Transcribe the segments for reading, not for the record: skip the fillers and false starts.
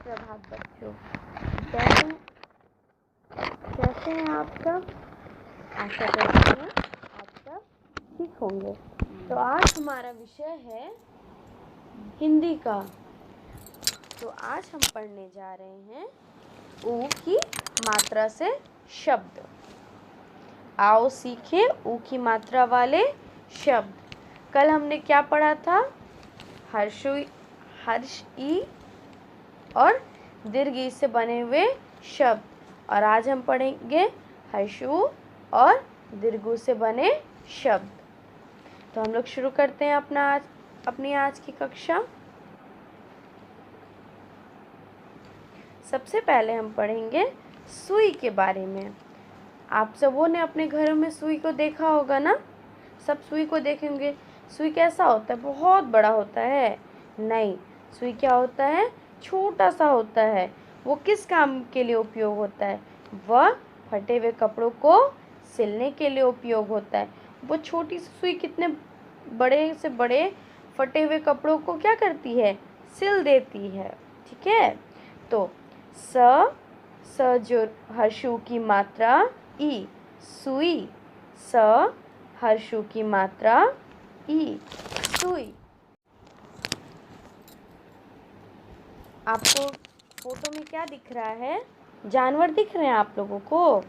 सुप्रभात बच्चों। कैसे कैसे हैं आप सब? आशा करती हूँ आप सब ठीक होंगे। तो आज हमारा विषय है हिंदी का। तो आज हम पढ़ने जा रहे हैं ऊ की मात्रा से शब्द। आओ सीखें ऊ की मात्रा वाले शब्द। कल हमने क्या पढ़ा था? हर्ष ई और दीर्घ ई से बने हुए शब्द। और आज हम पढ़ेंगे हर्षु और दीर्घ ऊ से बने शब्द। तो हम लोग शुरू करते हैं अपनी आज की कक्षा। सबसे पहले हम पढ़ेंगे सुई के बारे में। आप सबों ने अपने घरों में सुई को देखा होगा ना? सब सुई को देखेंगे। सुई कैसा होता है? बहुत बड़ा होता है? नहीं, सुई क्या होता है? छोटा सा होता है। वो किस काम के लिए उपयोग होता है? वह फटे हुए कपड़ों को सिलने के लिए उपयोग होता है। वो छोटी सी सुई कितने बड़े से बड़े फटे हुए कपड़ों को क्या करती है? सिल देती है। ठीक है। तो स जो हर्षु की मात्रा ई, सुई। स हर्षु की मात्रा ई, सुई। आपको फोटो में क्या दिख रहा है? जानवर दिख रहे हैं आप लोगों को?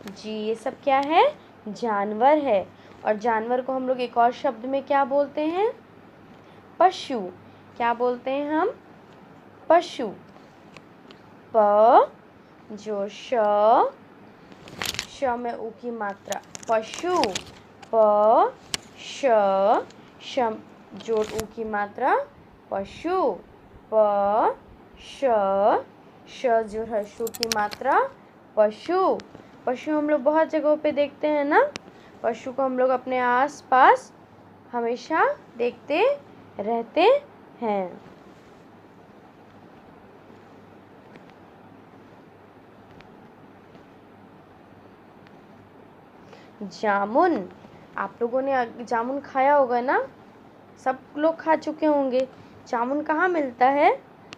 जी, ये सब क्या है? जानवर है। और जानवर को हम लोग एक और शब्द में क्या बोलते हैं? पशु। क्या बोलते हैं हम? पशु। प जो श में ऊ की मात्रा, पशु। प श जोड़ ऊ की मात्रा, पशु। प श जो हर्षु की मात्रा, पशु। पशु हम लोग बहुत जगहों पे देखते हैं ना? पशु को हम लोग अपने आस पास हमेशा देखते रहते हैं। जामुन। आप लोगों ने जामुन खाया होगा ना? सब लोग खा चुके होंगे। जामुन कहाँ मिलता है?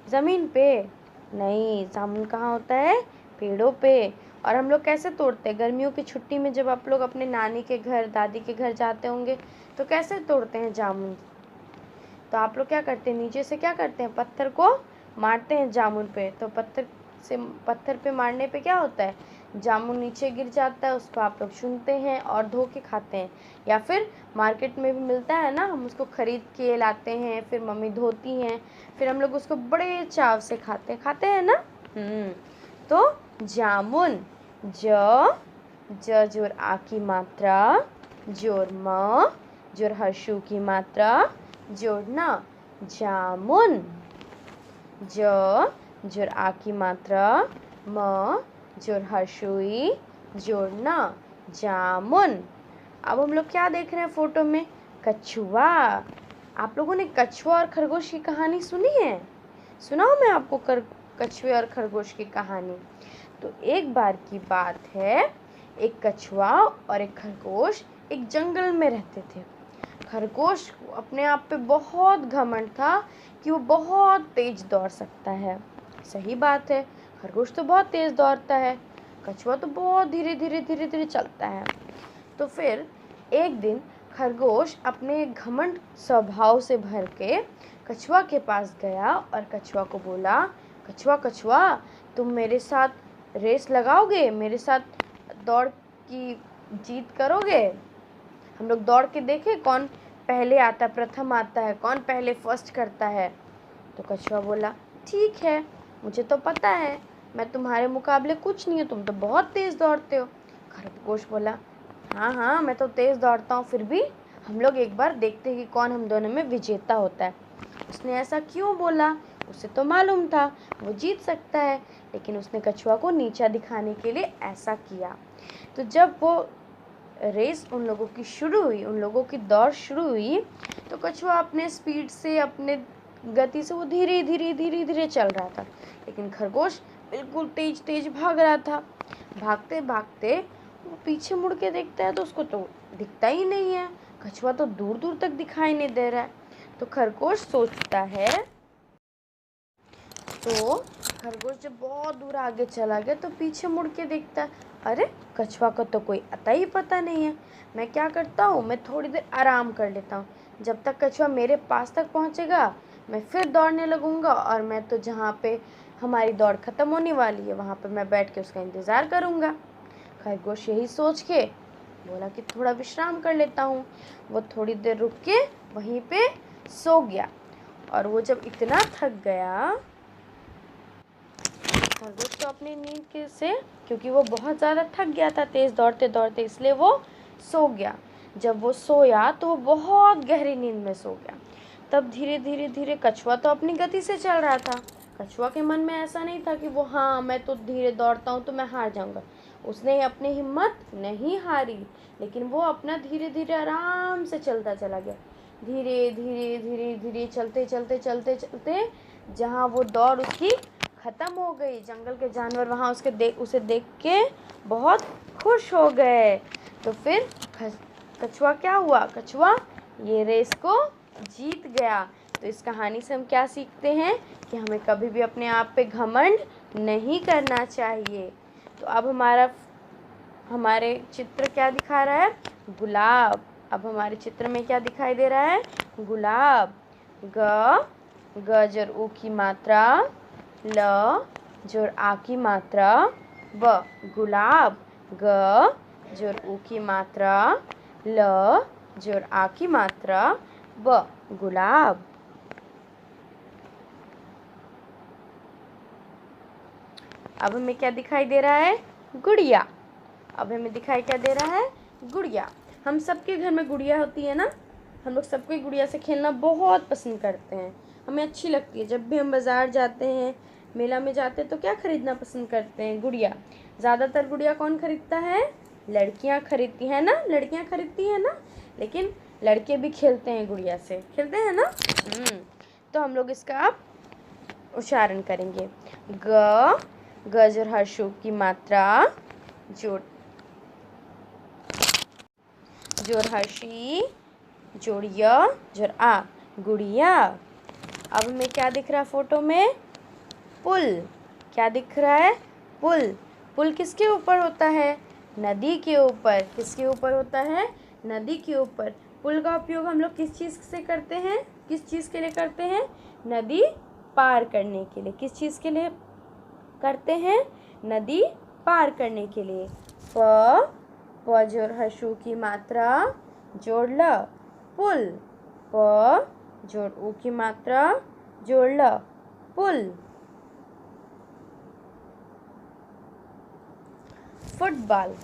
ज़मीन पे? नहीं, जामुन कहाँ होता है? पेड़ों पे। और हम लोग कैसे तोड़ते हैं? गर्मियों की छुट्टी में जब आप लोग अपने नानी के घर, दादी के घर जाते होंगे तो कैसे तोड़ते हैं जामुन? तो आप लोग क्या करते हैं? नीचे से क्या करते हैं? पत्थर को मारते हैं जामुन पे। तो पत्थर पे मारने पे क्या होता है? जामुन नीचे गिर जाता है। उसको आप लोग चुनते हैं और धो के खाते हैं। या फिर मार्केट में भी मिलता है ना, हम उसको खरीद के लाते हैं, फिर मम्मी धोती हैं, फिर हम लोग उसको बड़े चाव से खाते हैं ना। तो जामुन। ज जोर आ की मात्रा, जोर म जोर हर्षु की मात्रा, जोड़ना, जामुन। जोर आ की मात्रा, म जोर हर्षुई, जोड़ना, जामुन। अब हम लोग क्या देख रहे हैं फोटो में? कछुआ। आप लोगों ने कछुआ और खरगोश की कहानी सुनी है? सुनाओ मैं आपको कछुए और खरगोश की कहानी। तो एक बार की बात है, एक कछुआ और एक खरगोश एक जंगल में रहते थे। खरगोश को अपने आप पे बहुत घमंड था कि वो बहुत तेज दौड़ सकता है। सही बात है, खरगोश तो बहुत तेज दौड़ता है, कछुआ तो बहुत धीरे धीरे चलता है। तो फिर एक दिन खरगोश अपने घमंड स्वभाव से भर के कछुआ के पास गया और कछुआ को बोला, कछुआ तुम मेरे साथ रेस लगाओगे? मेरे साथ दौड़ की जीत करोगे? हम लोग दौड़ के देखें कौन पहले आता है, प्रथम आता है, कौन पहले फर्स्ट करता है। तो कछुआ बोला, ठीक है, मुझे तो पता है, मैं तुम्हारे मुकाबले कुछ नहीं हूँ, तुम तो बहुत तेज़ दौड़ते हो। खरगोश बोला, हाँ मैं तो तेज़ दौड़ता हूँ, फिर भी हम लोग एक बार देखते हैं कि कौन हम दोनों में विजेता होता है। उसने ऐसा क्यों बोला? उसे तो मालूम था वो जीत सकता है, लेकिन उसने कछुआ को नीचा दिखाने के लिए ऐसा किया। तो जब वो रेस उन लोगों की शुरू हुई, उन लोगों की दौड़ शुरू हुई, तो कछुआ अपने स्पीड से, अपने गति से वो धीरे चल रहा था, लेकिन खरगोश बिल्कुल तेज भाग रहा था। भागते भागते वो पीछे मुड़ के देखता है तो उसको तो दिखता ही नहीं है, कछुआ तो दूर तक दिखाई नहीं दे रहा है। तो खरगोश तो खरगोश जब बहुत दूर आगे चला गया तो पीछे मुड़ के देखता है, अरे कछुआ का तो कोई अता ही पता नहीं है। मैं क्या करता हूँ, मैं थोड़ी देर आराम कर लेता हूँ, जब तक कछुआ मेरे पास तक पहुँचेगा मैं फिर दौड़ने लगूँगा, और मैं तो जहाँ पे हमारी दौड़ ख़त्म होने वाली है वहाँ पे मैं बैठ के उसका इंतज़ार करूँगा। खरगोश यही सोच के बोला कि थोड़ा विश्राम कर लेता हूँ। वो थोड़ी देर रुक के वहीं पे सो गया, और वो जब इतना थक गया, खरगोश तो अपनी नींद से, क्योंकि वो बहुत ज़्यादा थक गया था तेज़ दौड़ते दौड़ते, इसलिए वो सो गया। जब वो सोया तो वो बहुत गहरी नींद में सो गया। तब धीरे धीरे धीरे कछुआ तो अपनी गति से चल रहा था। कछुआ के मन में ऐसा नहीं था कि वो हाँ मैं तो धीरे दौड़ता हूँ तो मैं हार जाऊँगा। उसने अपनी हिम्मत नहीं हारी, लेकिन वो अपना धीरे धीरे आराम से चलता चला गया। धीरे धीरे धीरे धीरे चलते चलते चलते चलते जहाँ वो दौड़ उसकी ख़त्म हो गई, जंगल के जानवर वहाँ उसे देख के बहुत खुश हो गए। तो फिर कछुआ क्या हुआ, कछुआ ये रेस को जीत गया। तो इस कहानी से हम क्या सीखते हैं कि हमें कभी भी अपने आप पे घमंड नहीं करना चाहिए। तो अब हमारे चित्र क्या दिखा रहा है, गुलाब। अब हमारे चित्र में क्या दिखाई दे रहा है, गुलाब। ग जर ऊ की मात्रा, ल जोर आ की मात्रा, ब गुलाब। ग जोर ऊ की मात्रा, ल जोर आ की मात्रा, ब गुलाब। अब हमें क्या दिखाई दे रहा है, गुड़िया। अब हमें दिखाई क्या दे रहा है, गुड़िया। हम सबके घर में गुड़िया होती है ना, हम लोग सबको गुड़िया से खेलना बहुत पसंद करते हैं, हमें अच्छी लगती है। जब भी हम बाज़ार जाते हैं, मेला में जाते हैं, तो क्या खरीदना पसंद करते हैं, गुड़िया। ज़्यादातर गुड़िया कौन खरीदता है, लड़कियां खरीदती हैं ना, लड़कियां खरीदती हैं ना, लेकिन लड़के भी खेलते हैं, गुड़िया से खेलते हैं ना। तो हम लोग इसका अब उच्चारण करेंगे। ग जोर हर्षु की मात्रा, जोर हर्षी, जोर य जोर आ, गुड़िया। अब हमें क्या दिख रहा है फोटो में, पुल। क्या दिख रहा है, पुल। पुल किसके ऊपर होता है, नदी के ऊपर। किसके ऊपर होता है, नदी के ऊपर। पुल का उपयोग हम लोग किस चीज़ से करते हैं, किस चीज़ के लिए करते हैं, नदी पार करने के लिए। किस चीज़ के लिए करते हैं, नदी पार करने के लिए। प जोर हर्षु की मात्रा, जोड़ ल, पुल। प जोड़ ऊ की मात्रा, जोड़ ल, पुल। फुटबॉल,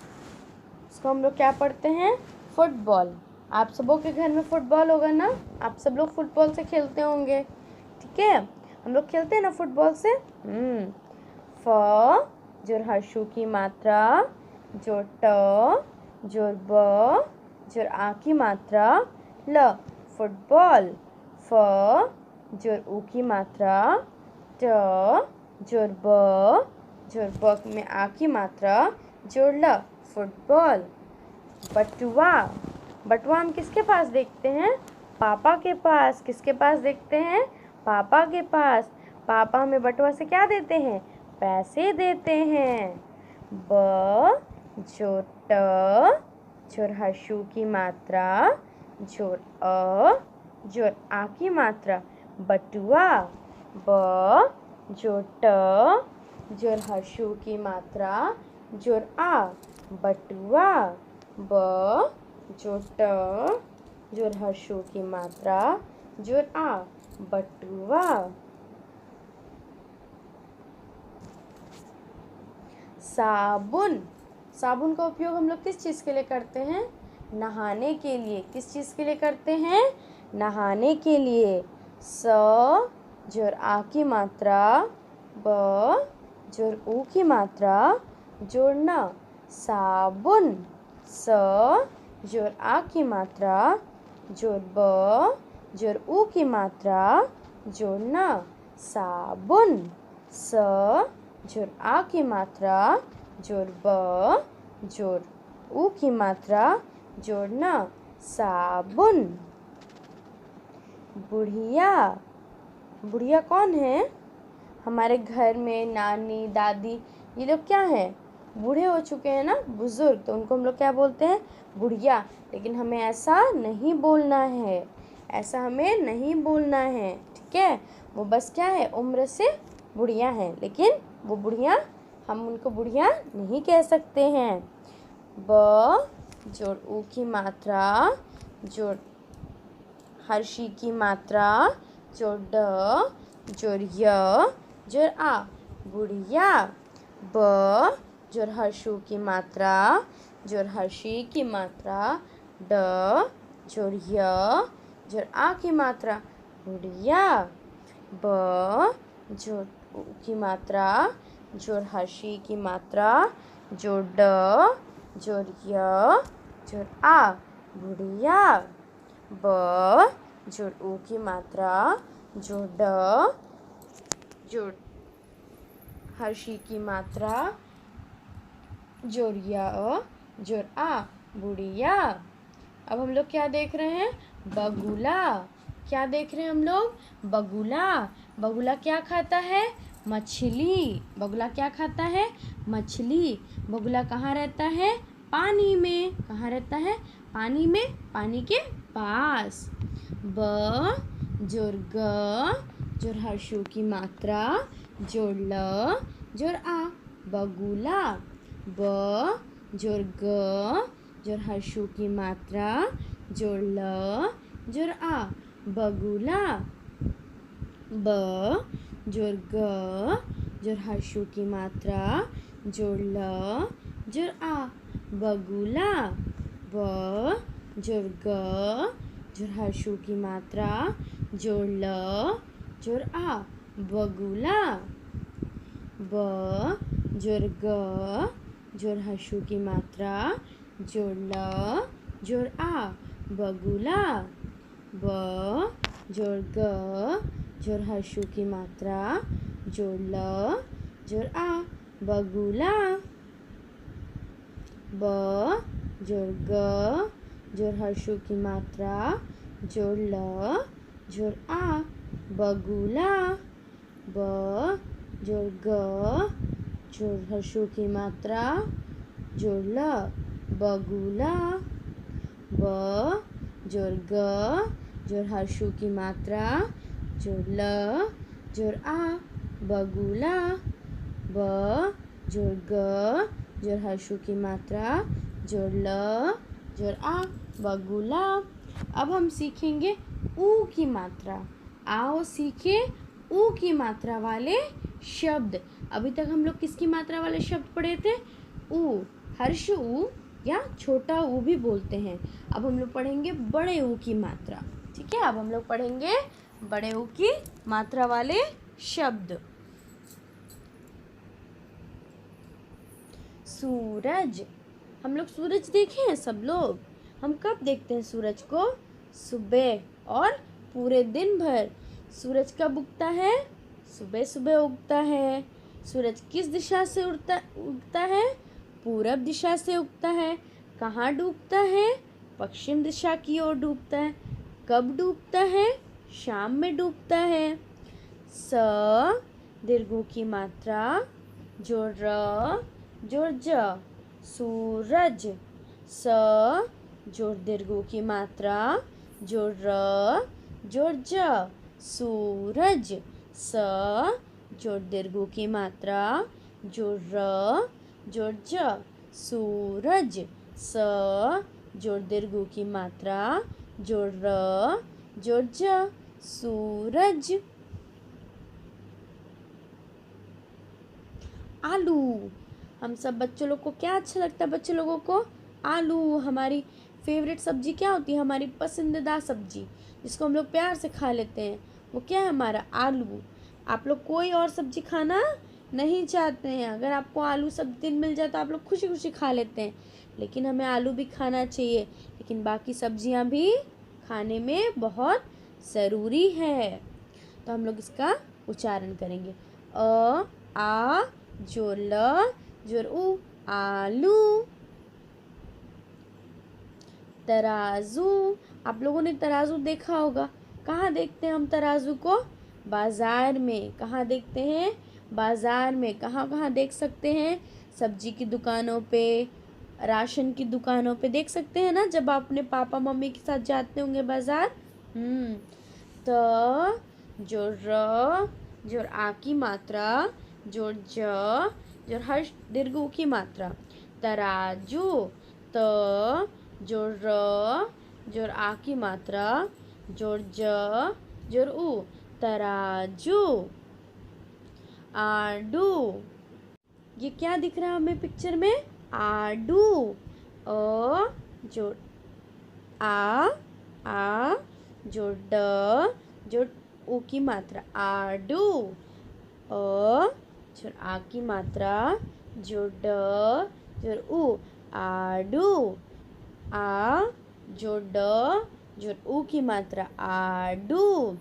इसको हम लोग क्या पढ़ते हैं, फुटबॉल। आप सबों के घर में फुटबॉल होगा ना, आप सब लोग फुटबॉल से खेलते होंगे, ठीक है। हम लोग खेलते हैं ना फुटबॉल से। फ जोर हर्षु की मात्रा, जोर ट जोर ब जोर आ की मात्रा, ल, फुटबॉल। फ जोर ऊ की मात्रा, ट जोर ब में आ की मात्रा, जोड़ ल, फुटबॉल। बटुआ। बटुआ हम किसके पास देखते हैं, पापा के पास। किसके पास देखते हैं, पापा के पास। पापा हमें बटुआ से क्या देते हैं, पैसे देते हैं। ब जोर ट जोर हर्षु की मात्रा, जोर अ जोर आ की मात्रा, बटुआ। ब जोर ट जोर हर्षु की मात्रा, जोर आ, बटुआ। ब जोर ट जोर हर्षु की मात्रा, जोर आ, बटुआ। साबुन। साबुन का उपयोग हम लोग किस चीज़ के लिए करते हैं, नहाने के लिए। किस चीज़ के लिए करते हैं, नहाने के लिए। स जोर आ की मात्रा, ब जोर ऊ की मात्रा, जोर न, साबुन। स जोर आ की मात्रा, जोर ब जोर ऊ की मात्रा, जोर न, साबुन। स जोर आ की मात्रा, जोर ब जोर ऊ की मात्रा, जोर न, साबुन। बुढ़िया। बुढ़िया कौन है, हमारे घर में नानी दादी ये लोग क्या हैं, बूढ़े हो चुके हैं ना, बुजुर्ग, तो उनको हम लोग क्या बोलते हैं, बुढ़िया। लेकिन हमें ऐसा नहीं बोलना है, ऐसा हमें नहीं बोलना है, ठीक है। वो बस क्या है, उम्र से बुढ़िया हैं, लेकिन वो बुढ़िया, हम उनको बुढ़िया नहीं कह सकते हैं। ब जोड़ ऊ की मात्रा, जोड़ हर्षी की मात्रा, जोड़ ड, जोड़ य, जोड़ आ, बुढ़िया। ब जोड़ हर्षू की मात्रा, जोड़ हर्षी की मात्रा, ड जोड़ य, जोड़ आ की मात्रा, बुढ़िया। ब जोड़ ऊ की मात्रा, जोड़ हर्षी की मात्रा, जोड़ ड, जोड़ य, जोड़ आ, बुढ़िया। ब जोड़ ऊ की मात्रा, जोड़ ड, जोड़ हर्षी की मात्रा, जोड़ य, जोड़ आ, बुढ़िया। अब हम लोग क्या देख रहे हैं, बगुला। क्या देख रहे हैं हम लोग, बगुला। बगुला क्या खाता है, मछली। बगुला क्या खाता है, मछली। बगुला कहाँ रहता है, पानी में। कहाँ रहता है, पानी में, पानी के पास। ब जोड़ ग, जोड़ हर्षू की मात्रा, जोड़ ल, जोड़ आ, बगुला। ब जोड़ ग, जोड़ हर्षू की मात्रा, जोड़ ल, जोड़ आ, बगुला। ब जोड़ ग, जोड़ हर्षू की मात्रा, जोड़ ल, जोड़ आ, बगुला। ब जोड़ ग, जोड़ हर्षू की मात्रा, जोड़ ल, जोड़ आ, बगुला। ब जोड़ ग, जोड़ हर्षू की मात्रा, जोड़ ल, जोड़ आ, बगुला। ब जोड़ ग, जोड़ हर्षू की मात्रा, जोड़ ल, जोड़ आ, बगुला। ब जोड़ ग, जोड़ हर्षू की मात्रा, जोड़ ल, जोड़ आ, बगुला। ब जोड़ ग, जोड़ हर्षू की मात्रा, जोड़ ल, बगुला। ब जोड़ ग, जोड़ हर्षू की मात्रा, जोड़ ल, जोड़ आ, बगुला। ब जोड़ ग, जोड़ हर्षू की मात्रा, जोड़ ल, जोड़ आ, बगुला। अब हम सीखेंगे ऊ की मात्रा। आओ सीखे ऊ की मात्रा वाले शब्द। अभी तक हम लोग किसकी मात्रा वाले शब्द पढ़े थे, ऊ, हर्ष ऊ या छोटा ऊ भी बोलते हैं। अब हम लोग पढ़ेंगे बड़े ऊ की मात्रा, ठीक है। अब हम लोग पढ़ेंगे बड़े ऊ की मात्रा वाले शब्द। सूरज। हम लोग सूरज देखे हैं सब लोग। हम कब देखते हैं सूरज को, सुबह और पूरे दिन भर। सूरज कब उगता है, सुबह सुबह उगता है। सूरज किस दिशा से उगता है, पूरब दिशा से उगता है। कहाँ डूबता है, पश्चिम दिशा की ओर डूबता है। कब डूबता है, शाम में डूबता है। स दीर्घ की मात्रा, जोड़ र, जोड़ ज, सूरज। स जोड़ दीर्घ की मात्रा, जोड़ र, जोड़ ज, सूरज। स जोड़ दीर्घ की मात्रा, जोड़ र, जोड़ ज, सूरज। स जोड़ दीर्घ की मात्रा, जोड़ र, जोड़ ज, सूरज। आलू। हम सब बच्चों लोग को क्या अच्छा लगता है, बच्चे लोगों को आलू। हमारी फेवरेट सब्जी क्या होती है, हमारी पसंदीदा सब्जी जिसको हम लोग प्यार से खा लेते हैं, वो क्या है, हमारा आलू। आप लोग कोई और सब्जी खाना नहीं चाहते हैं। अगर आपको आलू सब दिन मिल जाए तो आप लोग खुशी खुशी खा लेते हैं, लेकिन हमें आलू भी खाना चाहिए। लेकिन बाकी सब्जियां भी खाने में बहुत ज़रूरी है। तो हम लोग इसका उच्चारण करेंगे, अ आ जोड़ ल, जोड़ उ, आलू। तराजू। आप लोगों ने तराजू देखा होगा। कहाँ देखते हैं हम तराजू को, बाजार में कहाँ देखते हैं? बाजार में कहाँ कहाँ देख सकते हैं? सब्जी की दुकानों पे, राशन की दुकानों पे देख सकते हैं ना, जब आप अपने पापा मम्मी के साथ जाते होंगे बाजार। त जो र जो आ की मात्रा, जो ज जो हर्ष दीर्घ ऊ की मात्रा, तराजू। त जो र जो आ की मात्रा, जो ज जो ऊ, तराजू। आडू, ये क्या दिख रहा है हमें पिक्चर में? आडू। अ जो आ जो ड जो ऊ की मात्रा, आडू। अ जो आ की मात्रा, जो ड जो ऊ, आडू। आ जो ड जो ऊ की मात्रा, आडू।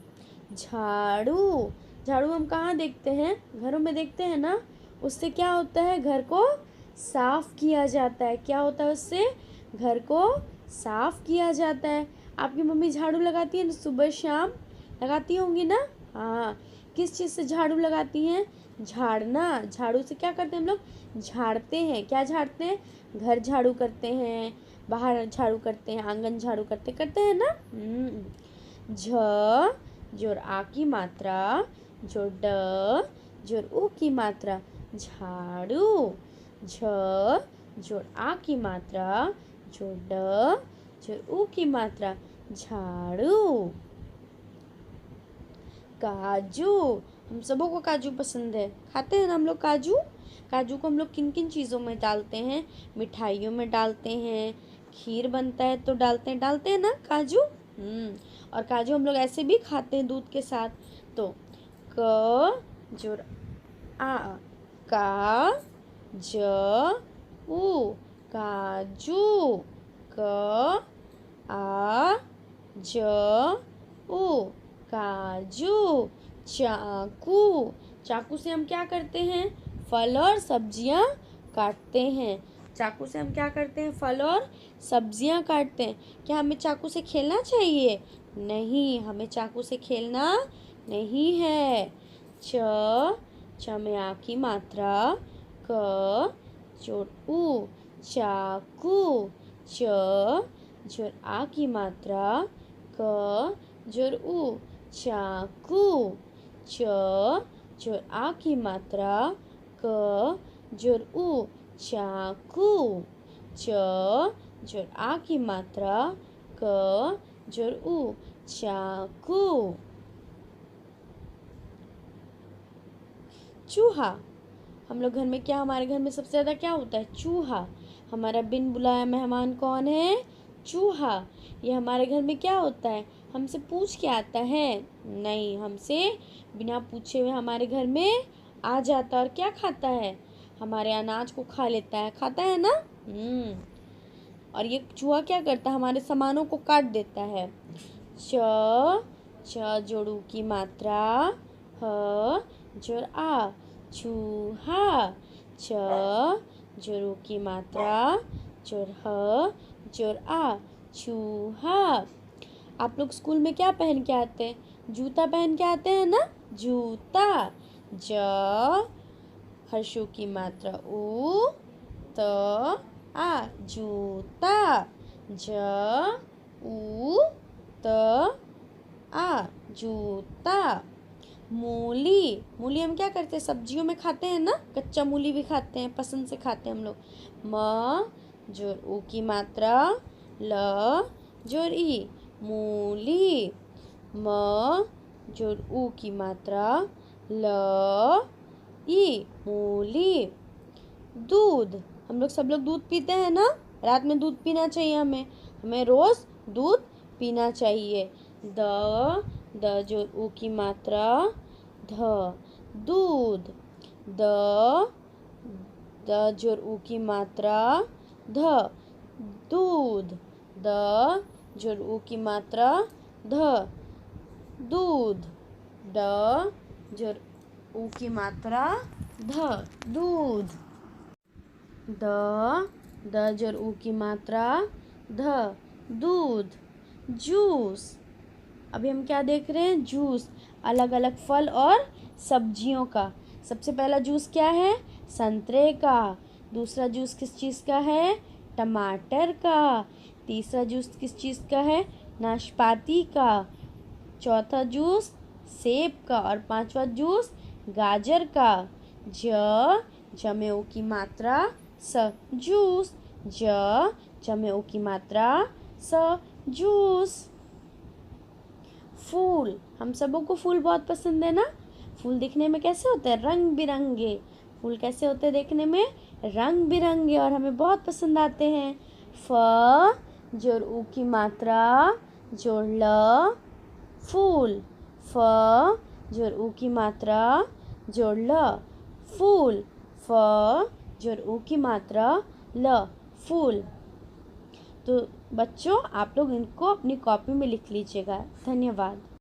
झाड़ू, झाड़ू हम कहाँ देखते हैं? घरों में देखते हैं ना। उससे क्या होता है? घर को साफ किया जाता है। क्या होता है उससे? घर को साफ किया जाता है। आपकी मम्मी झाड़ू लगाती है ना, सुबह शाम लगाती होंगी ना। हाँ, किस चीज़ से झाड़ू लगाती हैं? झाड़ना। झाड़ू से क्या करते हैं हम लोग? झाड़ते हैं। क्या झाड़ते हैं? घर झाड़ू करते हैं, बाहर झाड़ू करते हैं, आंगन झाड़ू करते हैं ना। झ जोर आ की मात्रा, जो ड जोर ऊ की मात्रा, झाड़ू। झ जोर आ की मात्रा, जो ड जोर ऊ की मात्रा, झाड़ू। काजू, हम सबों को काजू पसंद है, खाते हैं ना हम लोग काजू। काजू को हम लोग किन किन चीज़ों में डालते हैं? मिठाइयों में डालते हैं, खीर बनता है तो डालते हैं ना काजू। और काजू हम लोग ऐसे भी खाते हैं दूध के साथ। तो क जोर आ, का ज ऊ, काजू। क आ ज ऊ, काजू। चाकू, चाकू से हम क्या करते हैं? फल और सब्जियां काटते हैं। चाकू से हम क्या करते हैं? फल और सब्जियां काटते हैं। क्या हमें चाकू से खेलना चाहिए? नहीं, हमें चाकू से खेलना नहीं है। च में आ की मात्रा, क जोड़ ऊ, चाकू। च जोड़ आ की मात्रा, क जोड़ ऊ, चाकू। च जोड़ आ की मात्रा, क जोड़ ऊ, चाकू। च जोड़ आ की मात्रा, क जोड़ ऊ, चाकू। चूहा, हम लोग घर में क्या, हमारे घर में सबसे ज़्यादा क्या होता है? चूहा। हमारा बिन बुलाया मेहमान कौन है? चूहा। ये हमारे घर में क्या होता है? हमसे पूछ के आता है? नहीं, हमसे बिना पूछे हुए हमारे घर में आ जाता है और क्या खाता है? हमारे अनाज को खा लेता है, खाता है ना। और ये चूहा क्या करता है? हमारे सामानों को काट देता है। च जोड़ू की मात्रा, ह जोड़ आ, चूहा। च जोड़ू की मात्रा, जोड़ ह जोड़ आ, चूहा। आप लोग स्कूल में क्या पहन के आते हैं? जूता पहन के आते हैं ना, जूता। ज हर्षों की मात्रा, ऊ, त आ, जूता। ज ऊ त आ, जूता। मूली, मूली हम क्या करते हैं? सब्जियों में खाते हैं ना, कच्चा मूली भी खाते हैं, पसंद से खाते हैं हम लोग। म जोर ऊ की मात्रा, ल जोर ई, मूली। म जोर ऊ की मात्रा, ल ई, मूली। दूध, हम लोग सब लोग दूध पीते हैं ना। रात में दूध पीना चाहिए हमें, हमें रोज दूध पीना चाहिए। द जो ऊ की मात्रा, ध, दूध। द जो ऊ की मात्रा, ध, दूध। द जो ऊ की मात्रा, ध, दूध। ड जो ऊ की मात्रा, ध, दूध। द जोर ऊ की मात्रा, ध, दूध। जूस, अभी हम क्या देख रहे हैं? जूस, अलग अलग फल और सब्जियों का। सबसे पहला जूस क्या है? संतरे का। दूसरा जूस किस चीज़ का है? टमाटर का। तीसरा जूस किस चीज़ का है? नाशपाती का। चौथा जूस सेब का। और पांचवा जूस गाजर का। जमेऊ की मात्रा स, जूस। जमेऊ की मात्रा स, जूस। फूल, हम सबों को फूल बहुत पसंद है ना। फूल दिखने में कैसे होते हैं? रंग बिरंगे। फूल कैसे होते हैं देखने में? रंग बिरंगे, और हमें बहुत पसंद आते हैं। फ जोड़ ऊ की मात्रा जोड़ ल, फूल। फ जोड़ ऊ की मात्रा जोड़ ल, फूल। फ जोड़ ऊ की मात्रा ल, फूल। तो बच्चों, आप लोग इनको अपनी कॉपी में लिख लीजिएगा। धन्यवाद।